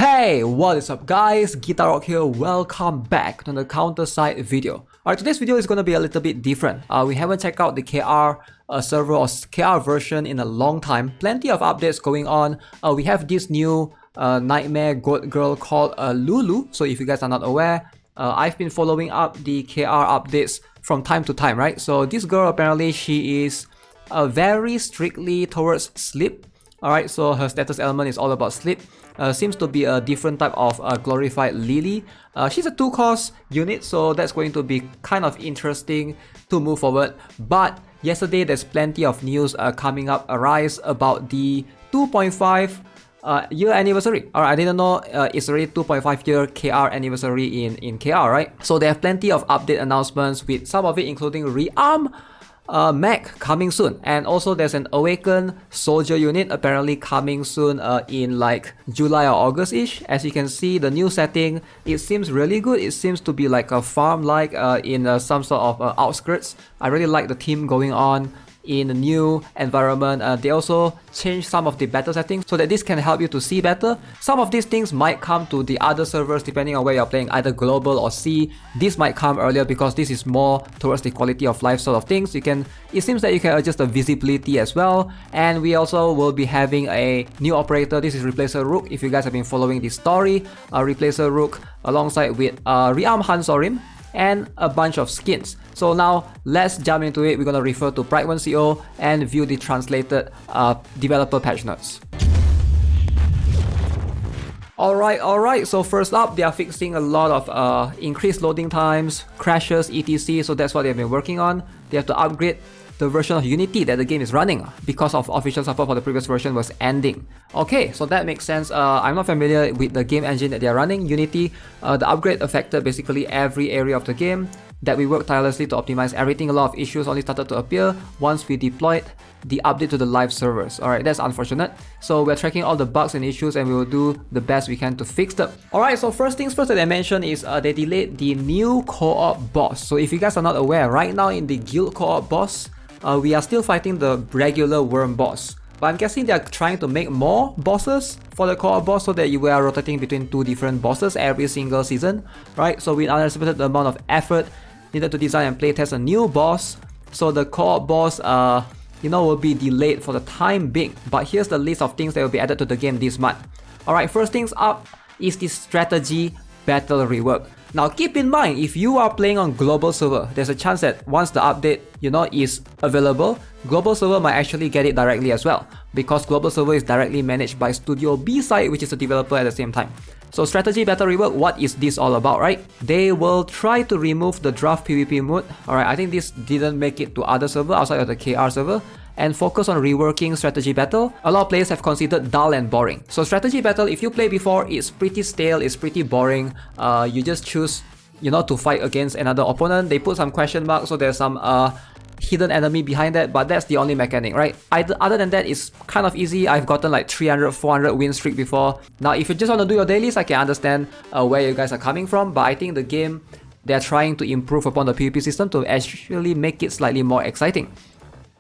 Hey, what is up guys? GuitarRock here, welcome back to the counter side video. Alright, today's video is going to be a little bit different. We haven't checked out the KR server or KR version in a long time. Plenty of updates going on. We have this new nightmare goat girl called Lulu. So if you guys are not aware, I've been following up the KR updates from time to time, right? So this girl, apparently she is very strictly towards sleep. Alright, so her status element is all about sleep. Seems to be a different type of glorified Lily. She's a 2-cost unit, so that's going to be kind of interesting to move forward. But yesterday there's plenty of news coming up arise about the 2.5 year anniversary. Alright, I didn't know it's already 2.5 year KR anniversary in KR, right? So they have plenty of update announcements, with some of it including rearm mech coming soon, and also there's an awakened soldier unit apparently coming soon in like July or August-ish. As you can see, the new setting, it seems really good. It seems to be like a farm like in some sort of outskirts. I really like the theme going on in the new environment. They also changed some of the battle settings so that this can help you to see better. Some of these things might come to the other servers depending on where you're playing, either global or C. This might come earlier because this is more towards the quality of life sort of things. It seems that you can adjust the visibility as well, and we also will be having a new operator. This is Replacer Rook. If you guys have been following this story, Replacer Rook alongside with rearm Hansorim and a bunch of skins. So now let's jump into it. We're gonna refer to Pride1CO and view the translated developer patch notes. Alright, so first up, they are fixing a lot of increased loading times, crashes, etc. So that's what they've been working on. They have to upgrade the version of Unity that the game is running because of official support for the previous version was ending. Okay, so that makes sense. I'm not familiar with the game engine that they are running, Unity. The upgrade affected basically every area of the game that we worked tirelessly to optimize everything. A lot of issues only started to appear once we deployed the update to the live servers. Alright, that's unfortunate. So we're tracking all the bugs and issues and we will do the best we can to fix them. Alright, so first things first that I mentioned is they delayed the new co-op boss. So if you guys are not aware, right now in the guild co-op boss, we are still fighting the regular worm boss. But I'm guessing they are trying to make more bosses for the co-op boss so that you are rotating between 2 different bosses every single season, right? So we underestimated the amount of effort needed to design and playtest a new boss. So the co-op boss, will be delayed for the time being. But here's the list of things that will be added to the game this month. Alright, first things up is the strategy battle rework. Now keep in mind, if you are playing on global server, there's a chance that once the update, is available, global server might actually get it directly as well, because global server is directly managed by Studio B side, which is a developer at the same time. So strategy battle rework, what is this all about, right? They will try to remove the draft PvP mode. Alright, I think this didn't make it to other server outside of the KR server, and focus on reworking strategy battle. A lot of players have considered dull and boring. So strategy battle, if you play before, it's pretty stale, it's pretty boring. You just choose, to fight against another opponent. They put some question marks, so there's some hidden enemy behind that, but that's the only mechanic, right? Other than that, it's kind of easy. I've gotten like 300, 400 win streak before. Now, if you just want to do your dailies, I can understand where you guys are coming from, but I think the game, they're trying to improve upon the PvP system to actually make it slightly more exciting.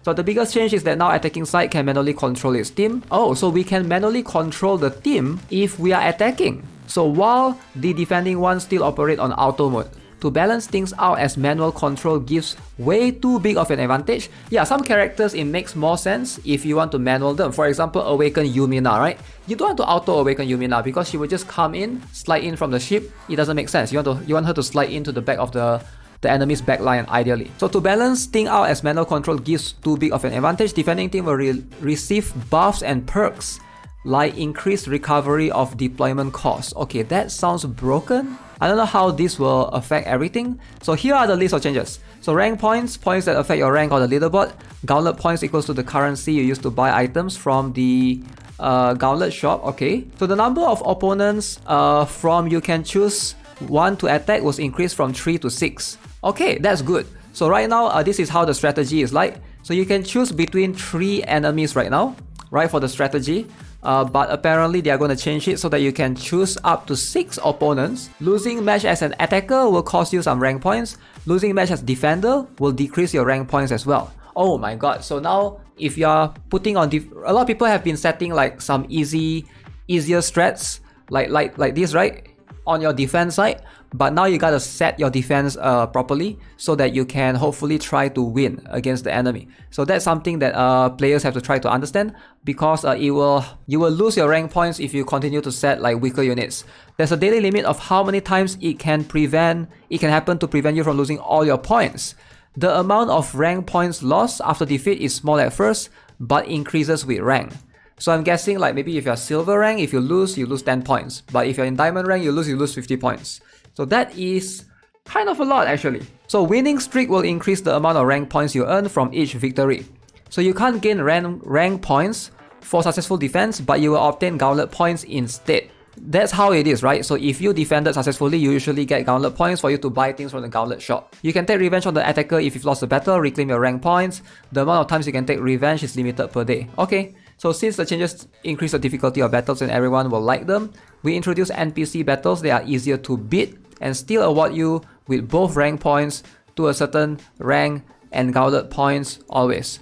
So the biggest change is that now attacking side can manually control its team. Oh, so we can manually control the team if we are attacking. So while the defending ones still operate on auto mode. To balance things out, as manual control gives way too big of an advantage. Yeah, some characters it makes more sense if you want to manual them. For example, awaken Yumina, right? You don't want to auto awaken Yumina because she will just come in, slide in from the ship. It doesn't make sense. You want her to slide into the back of the enemy's backline ideally. So to balance things out, as manual control gives too big of an advantage, defending team will receive buffs and perks like increased recovery of deployment costs. Okay, that sounds broken. I don't know how this will affect everything. So here are the list of changes. So rank points that affect your rank on the leaderboard. Gauntlet points equals to the currency you use to buy items from the Gauntlet shop. Okay, so the number of opponents from you can choose 1 to attack was increased from 3 to 6. Okay, that's good. So right now, this is how the strategy is like. So you can choose between 3 enemies right now, right, for the strategy. But apparently they are going to change it so that you can choose up to 6 opponents. Losing match as an attacker will cost you some rank points. Losing match as defender will decrease your rank points as well. Oh my god, so now if you are putting on... a lot of people have been setting like some easier strats like this, right? On your defense side, but now you gotta set your defense properly so that you can hopefully try to win against the enemy. So that's something that players have to try to understand, because you will lose your rank points if you continue to set like weaker units. There's a daily limit of how many times it can happen to prevent you from losing all your points. The amount of rank points lost after defeat is small at first, but increases with rank. So I'm guessing like maybe if you're silver rank, if you lose 10 points. But if you're in diamond rank, you lose 50 points. So that is kind of a lot actually. So winning streak will increase the amount of rank points you earn from each victory. So you can't gain rank points for successful defense, but you will obtain gauntlet points instead. That's how it is, right? So if you defended successfully, you usually get gauntlet points for you to buy things from the gauntlet shop. You can take revenge on the attacker if you've lost the battle, reclaim your rank points. The amount of times you can take revenge is limited per day. Okay. So since the changes increase the difficulty of battles and everyone will like them, we introduce NPC battles that are easier to beat and still award you with both rank points to a certain rank and gauntlet points always.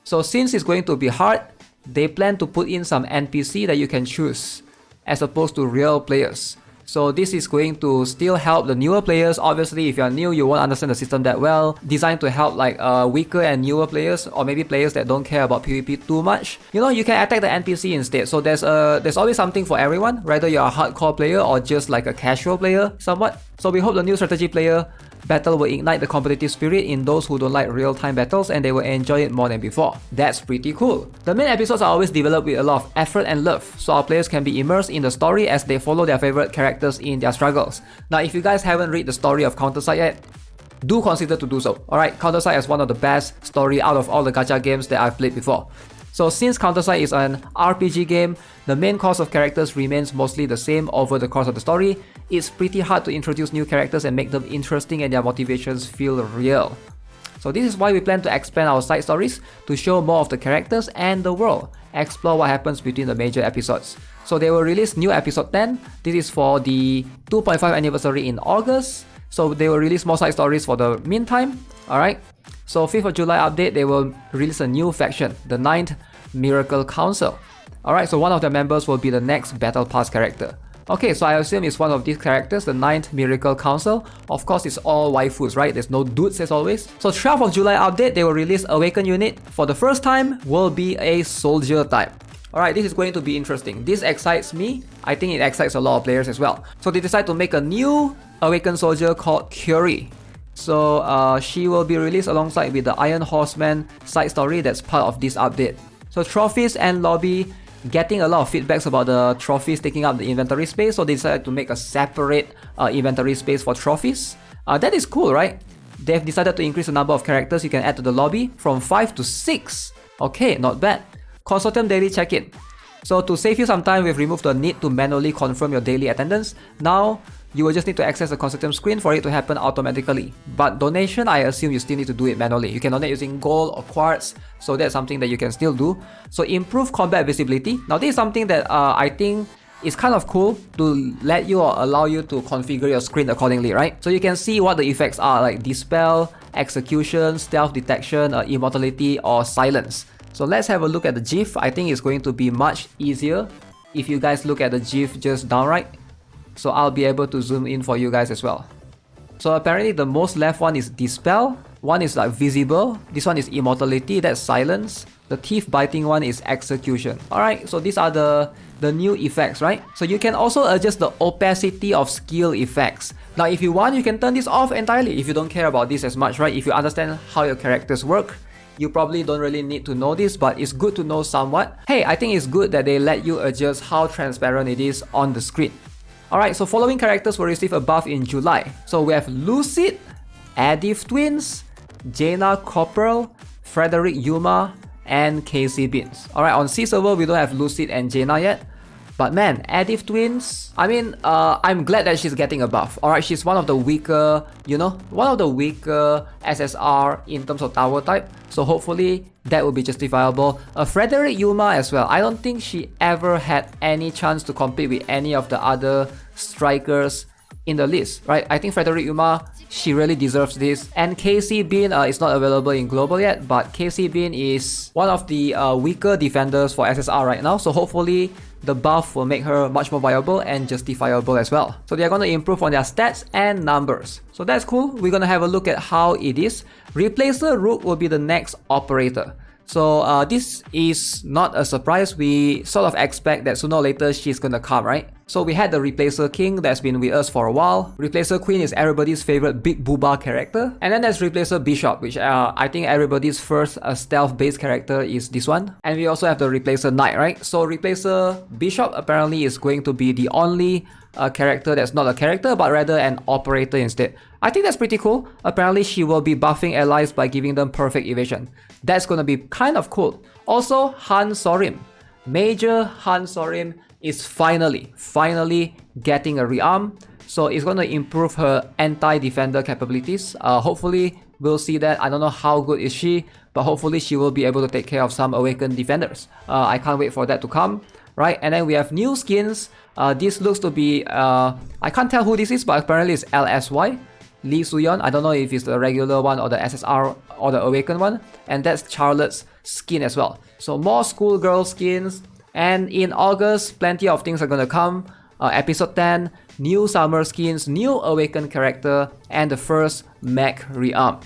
So since it's going to be hard, they plan to put in some NPC that you can choose as opposed to real players. So this is going to still help the newer players. Obviously, if you're new, you won't understand the system that well. Designed to help like weaker and newer players, or maybe players that don't care about PvP too much. You know, you can attack the NPC instead. So there's always something for everyone, whether you're a hardcore player or just like a casual player somewhat. So we hope the new strategy player battle will ignite the competitive spirit in those who don't like real-time battles, and they will enjoy it more than before. That's pretty cool. The main episodes are always developed with a lot of effort and love, so our players can be immersed in the story as they follow their favorite characters in their struggles. Now, if you guys haven't read the story of Counter-Strike yet, do consider to do so. Alright, Counter-Strike is one of the best story out of all the gacha games that I've played before. So since Counter-Strike is an RPG game, the main cast of characters remains mostly the same over the course of the story. It's pretty hard to introduce new characters and make them interesting and their motivations feel real. So this is why we plan to expand our side stories to show more of the characters and the world, explore what happens between the major episodes. So they will release new episode 10. This is for the 2.5 anniversary in August. So they will release more side stories for the meantime. Alright. So 5th of July update, they will release a new faction, the 9th Miracle Council. Alright, so one of their members will be the next Battle Pass character. Okay, so I assume it's one of these characters, the 9th Miracle Council. Of course, it's all waifus, right? There's no dudes as always. So 12th of July update, they will release Awaken unit. For the first time, will be a soldier type. Alright, this is going to be interesting. This excites me. I think it excites a lot of players as well. So they decide to make a new Awaken soldier called Curie. So she will be released alongside with the Iron Horseman side story that's part of this update. So trophies and lobby, getting a lot of feedbacks about the trophies taking up the inventory space, so they decided to make a separate inventory space for trophies. That is cool, right? They've decided to increase the number of characters you can add to the lobby from 5 to 6. Okay, not bad. Consortium daily check-in. So to save you some time, we've removed the need to manually confirm your daily attendance. Now, you will just need to access the Consortium screen for it to happen automatically. But donation, I assume you still need to do it manually. You can donate using gold or quartz, so that's something that you can still do. So improve combat visibility. Now this is something that I think is kind of cool to let you or allow you to configure your screen accordingly, right? So you can see what the effects are, like Dispel, Execution, Stealth Detection, Immortality, or Silence. So let's have a look at the GIF. I think it's going to be much easier if you guys look at the GIF just downright. So I'll be able to zoom in for you guys as well. So apparently the most left one is Dispel, one is like Visible, this one is Immortality, that's Silence. The teeth biting one is Execution. Alright, so these are the new effects, right? So you can also adjust the opacity of skill effects. Now if you want, you can turn this off entirely if you don't care about this as much, right? If you understand how your characters work, you probably don't really need to know this, but it's good to know somewhat. Hey, I think it's good that they let you adjust how transparent it is on the screen. Alright, so following characters will receive a buff in July. So we have Lucid, Adif Twins, Jaina Corporal, Frederick Yuma, and Casey Beans. Alright, on C server we don't have Lucid and Jaina yet. But man, Adif Twins, I mean, I'm glad that she's getting a buff. Alright, she's one of the weaker, one of the weaker SSR in terms of tower type. So hopefully that will be justifiable. Frederick Yuma as well. I don't think she ever had any chance to compete with any of the other strikers in the list, right? I think Frederick Yuma, she really deserves this. And KC Bean is not available in global yet, but KC Bean is one of the weaker defenders for SSR right now. So hopefully the buff will make her much more viable and justifiable as well. So they are going to improve on their stats and numbers. So that's cool. We're going to have a look at how it is. Replacer Rook will be the next operator. So this is not a surprise. We sort of expect that sooner or later she's gonna come, right? So we had the Replacer King that's been with us for a while. Replacer Queen is everybody's favorite big booba character. And then there's Replacer Bishop, which I think everybody's first stealth-based character is this one. And we also have the Replacer Knight, right? So Replacer Bishop apparently is going to be the only character that's not a character, but rather an operator instead. I think that's pretty cool. Apparently she will be buffing allies by giving them perfect evasion. That's gonna be kind of cool. Also, Han Sorim. Major Han Sorim is finally getting a rearm. So it's gonna improve her anti-defender capabilities. Hopefully we'll see that. I don't know how good is she, but hopefully she will be able to take care of some awakened defenders. I can't wait for that to come. Right, and then we have new skins. This looks to be, I can't tell who this is, but apparently it's LSY. Lee Suyeon. I don't know if it's the regular one or the SSR or the Awakened one. And that's Charlotte's skin as well. So more schoolgirl skins. And in August, plenty of things are gonna come. Episode 10, new summer skins, new Awakened character, and the first mech rearm.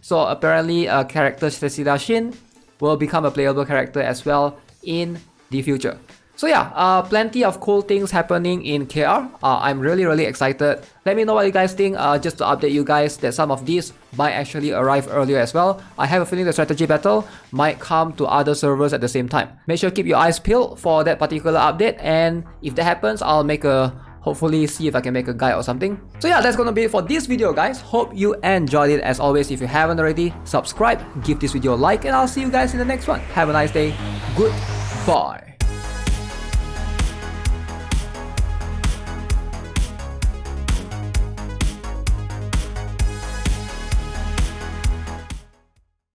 So apparently character Cecilia Shin will become a playable character as well in the future. So yeah, plenty of cool things happening in KR. I'm really excited. Let me know what you guys think, just to update you guys that some of these might actually arrive earlier as well. I have a feeling the strategy battle might come to other servers at the same time. Make sure to keep your eyes peeled for that particular update, and if that happens, I'll make a hopefully see if I can make a guide or something. So yeah, that's gonna be it for this video, guys. Hope you enjoyed it. As always, if you haven't already, subscribe, give this video a like, and I'll see you guys in the next one. Have a nice day. Goodbye.